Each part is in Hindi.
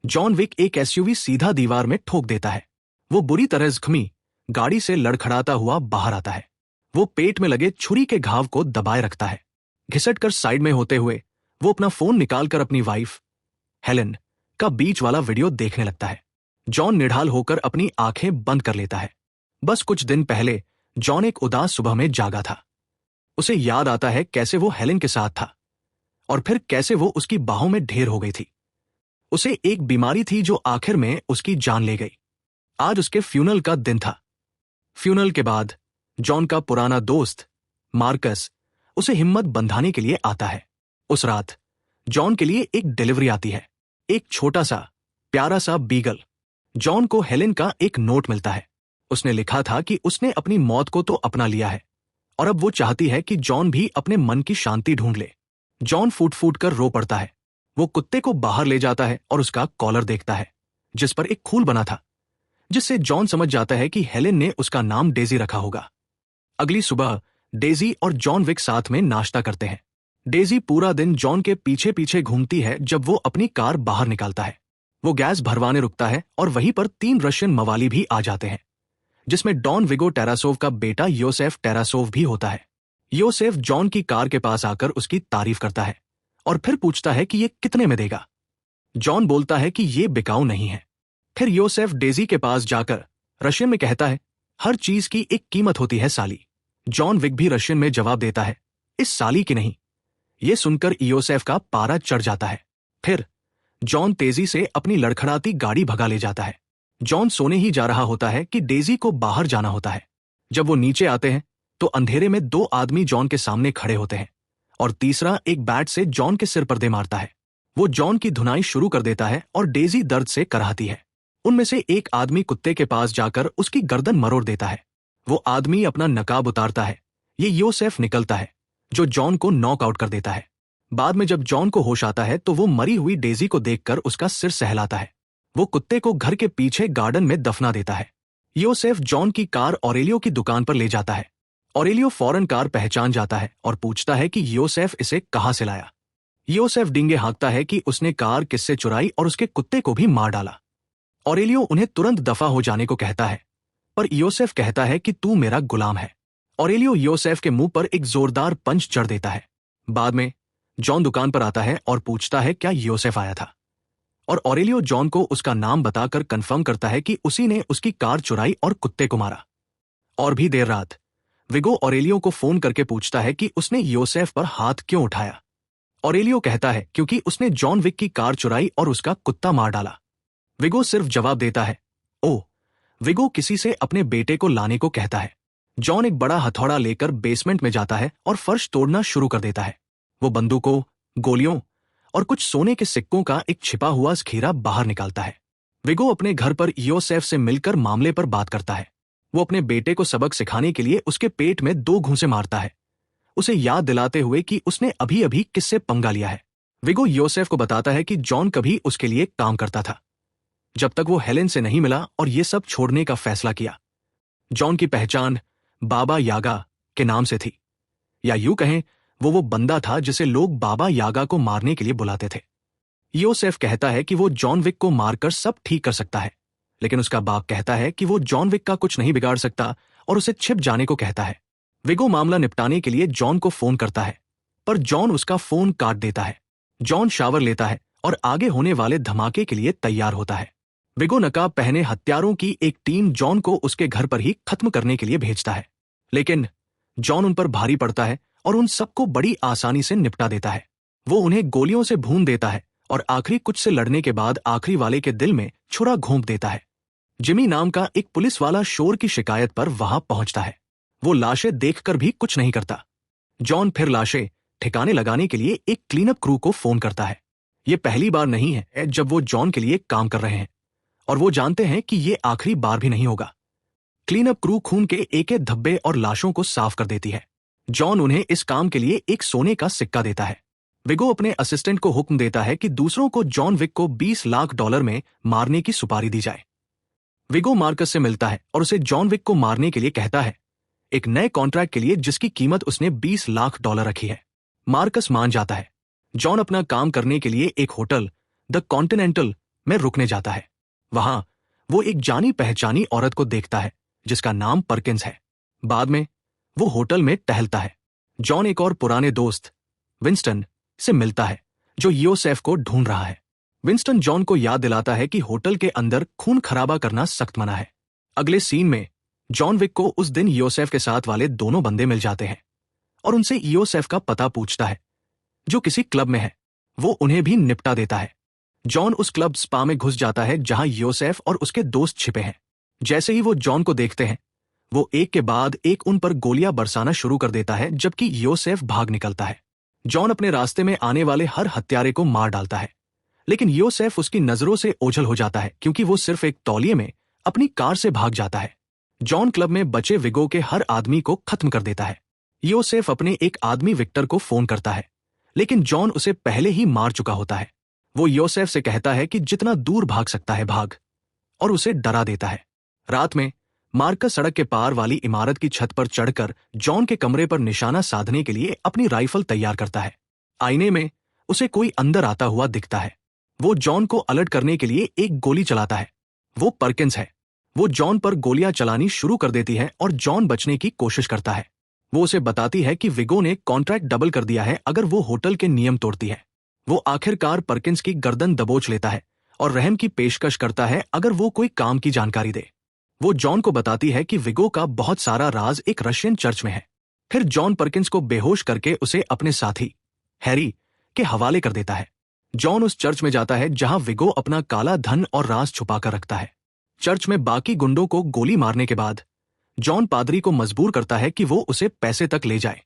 जॉन विक एक एसयूवी सीधा दीवार में ठोक देता है। वो बुरी तरह जख्मी गाड़ी से लड़खड़ाता हुआ बाहर आता है। वो पेट में लगे छुरी के घाव को दबाए रखता है। घिसटकर साइड में होते हुए वो अपना फोन निकालकर अपनी वाइफ हेलेन का बीच वाला वीडियो देखने लगता है। जॉन निढाल होकर अपनी आंखें बंद कर लेता है। बस कुछ दिन पहले जॉन एक उदास सुबह में जागा था। उसे याद आता है कैसे वो हेलेन के साथ था और फिर कैसे वो उसकी बाहों में ढेर हो गई थी। उसे एक बीमारी थी जो आखिर में उसकी जान ले गई। आज उसके फ्यूनल का दिन था। फ्यूनल के बाद जॉन का पुराना दोस्त मार्कस उसे हिम्मत बंधाने के लिए आता है। उस रात जॉन के लिए एक डिलीवरी आती है, एक छोटा सा प्यारा सा बीगल। जॉन को हेलेन का एक नोट मिलता है। उसने लिखा था कि उसने अपनी मौत को तो अपना लिया है और अब वो चाहती है कि जॉन भी अपने मन की शांति ढूंढ ले। जॉन फूट फूट कर रो पड़ता है। वो कुत्ते को बाहर ले जाता है और उसका कॉलर देखता है जिस पर एक खूल बना था, जिससे जॉन समझ जाता है कि हेलेन ने उसका नाम डेजी रखा होगा। अगली सुबह डेजी और जॉन विक साथ में नाश्ता करते हैं। डेजी पूरा दिन जॉन के पीछे पीछे घूमती है। जब वो अपनी कार बाहर निकालता है, वो गैस भरवाने रुकता है और वहीं पर 3 रशियन मवाली भी आ जाते हैं, जिसमें डॉन विगो टेरासोव का बेटा योसेफ टेरासोव भी होता है। योसेफ जॉन की कार के पास आकर उसकी तारीफ करता है और फिर पूछता है कि ये कितने में देगा। जॉन बोलता है कि ये बिकाऊ नहीं है। फिर योसेफ डेजी के पास जाकर रशियन में कहता है, हर चीज की एक कीमत होती है साली। जॉन विक भी रशियन में जवाब देता है, इस साली की नहीं। ये सुनकर योसेफ का पारा चढ़ जाता है। फिर जॉन तेजी से अपनी लड़खड़ाती गाड़ी भगा ले जाता है। जॉन सोने ही जा रहा होता है कि डेजी को बाहर जाना होता है। जब वो नीचे आते हैं तो अंधेरे में 2 आदमी जॉन के सामने खड़े होते हैं और तीसरा एक बैट से जॉन के सिर पर दे मारता है। वो जॉन की धुनाई शुरू कर देता है और डेजी दर्द से कराहती है। उनमें से एक आदमी कुत्ते के पास जाकर उसकी गर्दन मरोड़ देता है। वो आदमी अपना नकाब उतारता है। ये योसेफ निकलता है जो जॉन को नॉकआउट कर देता है। बाद में जब जॉन को होश आता है तो वो मरी हुई डेजी को देखकर उसका सिर सहलाता है। वो कुत्ते को घर के पीछे गार्डन में दफना देता है। योसेफ जॉन की कार ऑरेलियो की दुकान पर ले जाता है। ऑरेलियो फौरन कार पहचान जाता है और पूछता है कि योसेफ इसे कहां से लाया। योसेफ डिंगे हाँकता है कि उसने कार किससे चुराई और उसके कुत्ते को भी मार डाला। ऑरेलियो उन्हें तुरंत दफा हो जाने को कहता है, पर योसेफ कहता है कि तू मेरा गुलाम है। ऑरेलियो योसेफ के मुंह पर एक जोरदार पंच चढ़ देता है। बाद में जॉन दुकान पर आता है और पूछता है क्या योसेफ आया था, और ऑरेलियो जॉन को उसका नाम बताकर कंफर्म करता है कि उसी ने उसकी कार चुराई और कुत्ते को मारा। और भी देर रात विगो ऑरेलियो को फोन करके पूछता है कि उसने योसेफ पर हाथ क्यों उठाया। ऑरेलियो कहता है क्योंकि उसने जॉन विक की कार चुराई और उसका कुत्ता मार डाला। विगो सिर्फ जवाब देता है, ओह। विगो किसी से अपने बेटे को लाने को कहता है। जॉन एक बड़ा हथौड़ा लेकर बेसमेंट में जाता है और फर्श तोड़ना शुरू कर देता है। वो बंदूकों, गोलियों और कुछ सोने के सिक्कों का एक छिपा हुआ जखीरा बाहर निकालता है। विगो अपने घर पर योसेफ से मिलकर मामले पर बात करता है। वो अपने बेटे को सबक सिखाने के लिए उसके पेट में 2 घूंसे मारता है, उसे याद दिलाते हुए कि उसने अभी अभी किससे पंगा लिया है। विगो योसेफ को बताता है कि जॉन कभी उसके लिए काम करता था जब तक वो हेलेन से नहीं मिला और ये सब छोड़ने का फैसला किया। जॉन की पहचान बाबा यागा के नाम से थी, या यूं कहें वो बंदा था जिसे लोग बाबा यागा को मारने के लिए बुलाते थे। योसेफ कहता है कि वो जॉन विक को मारकर सब ठीक कर सकता है, लेकिन उसका बाप कहता है कि वो जॉन विक का कुछ नहीं बिगाड़ सकता और उसे छिप जाने को कहता है। विगो मामला निपटाने के लिए जॉन को फोन करता है, पर जॉन उसका फोन काट देता है। जॉन शावर लेता है और आगे होने वाले धमाके के लिए तैयार होता है। विगो नकाब पहने हत्यारों की एक टीम जॉन को उसके घर पर ही खत्म करने के लिए भेजता है, लेकिन जॉन उन पर भारी पड़ता है और उन सबको बड़ी आसानी से निपटा देता है। वो उन्हें गोलियों से भून देता है और आखिरी कुछ से लड़ने के बाद आखिरी वाले के दिल में छुरा घोंप देता है। जिमी नाम का एक पुलिस वाला शोर की शिकायत पर वहां पहुंचता है। वो लाशें देखकर भी कुछ नहीं करता। जॉन फिर लाशें ठिकाने लगाने के लिए एक क्लीनअप क्रू को फोन करता है। ये पहली बार नहीं है जब वो जॉन के लिए काम कर रहे हैं और वो जानते हैं कि ये आखिरी बार भी नहीं होगा। क्लीनअप क्रू खून के एक धब्बे और लाशों को साफ कर देती है। जॉन उन्हें इस काम के लिए एक सोने का सिक्का देता है। विगो अपने असिस्टेंट को हुक्म देता है कि दूसरों को जॉन विक को $20 लाख में मारने की सुपारी दी जाए। विगो मार्कस से मिलता है और उसे जॉन विक को मारने के लिए कहता है, एक नए कॉन्ट्रैक्ट के लिए जिसकी कीमत उसने $20 लाख रखी है। मार्कस मान जाता है। जॉन अपना काम करने के लिए एक होटल द कॉन्टिनेंटल में रुकने जाता है। वहां वो एक जानी पहचानी औरत को देखता है जिसका नाम परकिंस है। बाद में वो होटल में टहलता है। जॉन एक और पुराने दोस्त विंस्टन से मिलता है जो योसेफ को ढूंढ रहा है। विंस्टन जॉन को याद दिलाता है कि होटल के अंदर खून खराबा करना सख्त मना है। अगले सीन में जॉन विक को उस दिन योसेफ के साथ वाले दोनों बंदे मिल जाते हैं और उनसे योसेफ का पता पूछता है जो किसी क्लब में है। वो उन्हें भी निपटा देता है। जॉन उस क्लब स्पा में घुस जाता है जहां योसेफ और उसके दोस्त छिपे हैं। जैसे ही वो जॉन को देखते हैं वो एक के बाद एक उन पर गोलियां बरसाना शुरू कर देता है जबकि योसेफ भाग निकलता है। जॉन अपने रास्ते में आने वाले हर हत्यारे को मार डालता है, लेकिन योसेफ उसकी नजरों से ओझल हो जाता है क्योंकि वो सिर्फ एक तौलिए में अपनी कार से भाग जाता है। जॉन क्लब में बचे विगो के हर आदमी को खत्म कर देता है। योसेफ अपने एक आदमी विक्टर को फोन करता है, लेकिन जॉन उसे पहले ही मार चुका होता है। वो योसेफ से कहता है कि जितना दूर भाग सकता है भाग, और उसे डरा देता है। रात में मार्कस सड़क के पार वाली इमारत की छत पर चढ़कर जॉन के कमरे पर निशाना साधने के लिए अपनी राइफल तैयार करता है। आईने में उसे कोई अंदर आता हुआ दिखता है। वो जॉन को अलर्ट करने के लिए एक गोली चलाता है। वो परकिंस है। वो जॉन पर गोलियां चलानी शुरू कर देती है और जॉन बचने की कोशिश करता है। वो उसे बताती है कि विगो ने कॉन्ट्रैक्ट डबल कर दिया है अगर वो होटल के नियम तोड़ती है। वो आखिरकार परकिंस की गर्दन दबोच लेता है और रहम की पेशकश करता है अगर वो कोई काम की जानकारी दे। वो जॉन को बताती है कि विगो का बहुत सारा राज एक रशियन चर्च में है। फिर जॉन परकिंस को बेहोश करके उसे अपने साथी हैरी के हवाले कर देता है। जॉन उस चर्च में जाता है जहां विगो अपना काला धन और राज छुपाकर रखता है। चर्च में बाकी गुंडों को गोली मारने के बाद जॉन पादरी को मजबूर करता है कि वो उसे पैसे तक ले जाए।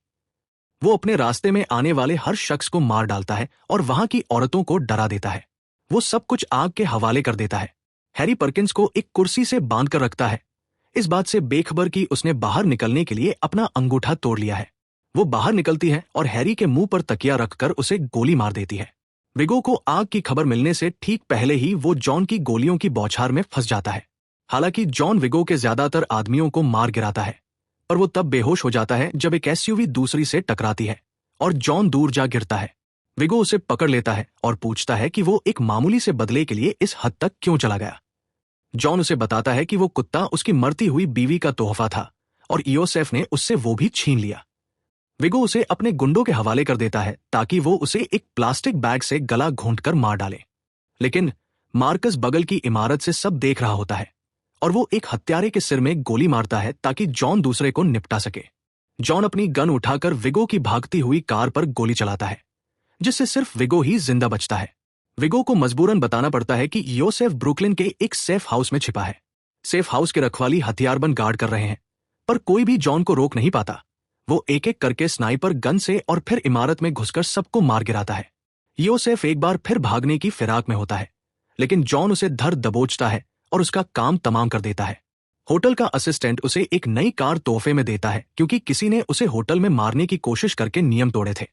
वो अपने रास्ते में आने वाले हर शख्स को मार डालता है और वहां की औरतों को डरा देता है। वो सब कुछ आग के हवाले कर देता है। हैरी परकिंस को एक कुर्सी से बांधकर रखता है, इस बात से बेखबर कि उसने बाहर निकलने के लिए अपना अंगूठा तोड़ लिया है। वो बाहर निकलती है और हैरी के मुंह पर तकिया रखकर उसे गोली मार देती है। विगो को आग की खबर मिलने से ठीक पहले ही वो जॉन की गोलियों की बौछार में फंस जाता है। हालांकि जॉन विगो के ज्यादातर आदमियों को मार गिराता है, पर वो तब बेहोश हो जाता है जब एक एसयूवी दूसरी से टकराती है और जॉन दूर जा गिरता है। विगो उसे पकड़ लेता है और पूछता है कि वो एक मामूली से बदले के लिए इस हद तक क्यों चला गया। जॉन उसे बताता है कि वो कुत्ता उसकी मरती हुई बीवी का तोहफा था और योसेफ ने उससे वो भी छीन लिया। विगो उसे अपने गुंडों के हवाले कर देता है ताकि वो उसे एक प्लास्टिक बैग से गला घोंटकर मार डाले, लेकिन मार्कस बगल की इमारत से सब देख रहा होता है और वो एक हत्यारे के सिर में गोली मारता है ताकि जॉन दूसरे को निपटा सके। जॉन अपनी गन उठाकर विगो की भागती हुई कार पर गोली चलाता है, जिससे सिर्फ विगो ही जिंदा बचता है। विगो को मजबूरन बताना पड़ता है कि योसेफ ब्रुकलिन के एक सेफ हाउस में छिपा है। सेफ हाउस के रखवाली हथियारबंद गार्ड कर रहे हैं, पर कोई भी जॉन को रोक नहीं पाता। वो एक एक करके स्नाइपर गन से और फिर इमारत में घुसकर सबको मार गिराता है। योसेफ एक बार फिर भागने की फिराक में होता है, लेकिन जॉन उसे धर दबोचता है और उसका काम तमाम कर देता है। होटल का असिस्टेंट उसे एक नई कार तोहफे में देता है क्योंकि किसी ने उसे होटल में मारने की कोशिश करके नियम तोड़े थे।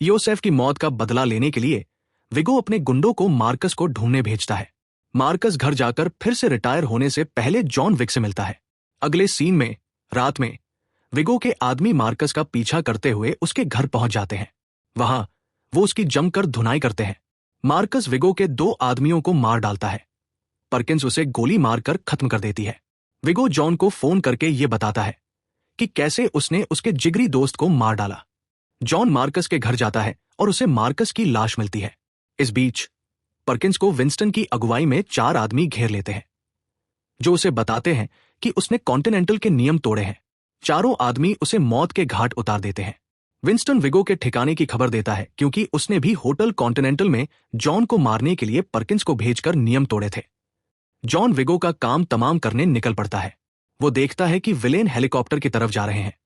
योसेफ की मौत का बदला लेने के लिए विगो अपने गुंडों को मार्कस को ढूंढने भेजता है। मार्कस घर जाकर फिर से रिटायर होने से पहले जॉन विक से मिलता है। अगले सीन में रात में विगो के आदमी मार्कस का पीछा करते हुए उसके घर पहुंच जाते हैं। वहां वो उसकी जमकर धुनाई करते हैं। मार्कस विगो के 2 आदमियों को मार डालता है। परकिंस उसे गोली मारकर खत्म कर देती है। विगो जॉन को फोन करके ये बताता है कि कैसे उसने उसके जिगरी दोस्त को मार डाला। जॉन मार्कस के घर जाता है और उसे मार्कस की लाश मिलती है। इस बीच परकिंस को विंस्टन की अगुवाई में 4 आदमी घेर लेते हैं, जो उसे बताते हैं कि उसने कॉन्टिनेंटल के नियम तोड़े हैं। चारों आदमी उसे मौत के घाट उतार देते हैं। विंस्टन विगो के ठिकाने की खबर देता है क्योंकि उसने भी होटल कॉन्टिनेंटल में जॉन को मारने के लिए परकिंस को भेजकर नियम तोड़े थे। जॉन विगो का काम तमाम करने निकल पड़ता है। वो देखता है कि विलेन हेलीकॉप्टर की तरफ जा रहे हैं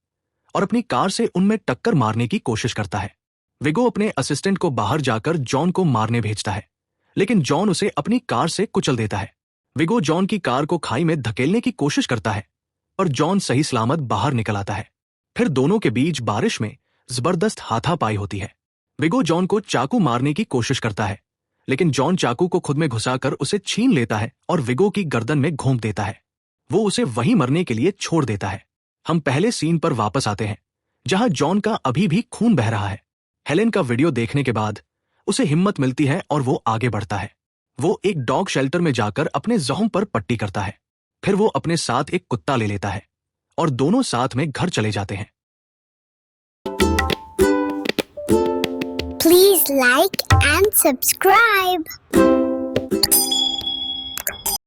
और अपनी कार से उनमें टक्कर मारने की कोशिश करता है। विगो अपने असिस्टेंट को बाहर जाकर जॉन को मारने भेजता है, लेकिन जॉन उसे अपनी कार से कुचल देता है। विगो जॉन की कार को खाई में धकेलने की कोशिश करता है, पर जॉन सही सलामत बाहर निकल आता है। फिर दोनों के बीच बारिश में जबरदस्त हाथापाई होती है। विगो जॉन को चाकू मारने की कोशिश करता है, लेकिन जॉन चाकू को खुद में घुसाकर उसे छीन लेता है और विगो की गर्दन में घोंप देता है। वो उसे वहीं मरने के लिए छोड़ देता है। हम पहले सीन पर वापस आते हैं, जहां जॉन का अभी भी खून बह रहा है। हेलेन का वीडियो देखने के बाद उसे हिम्मत मिलती है और वो आगे बढ़ता है। वो एक डॉग शेल्टर में जाकर अपने ज़ुबान पर पट्टी करता है। फिर वो अपने साथ एक कुत्ता ले लेता है और दोनों साथ में घर चले जाते हैं। Please like and subscribe.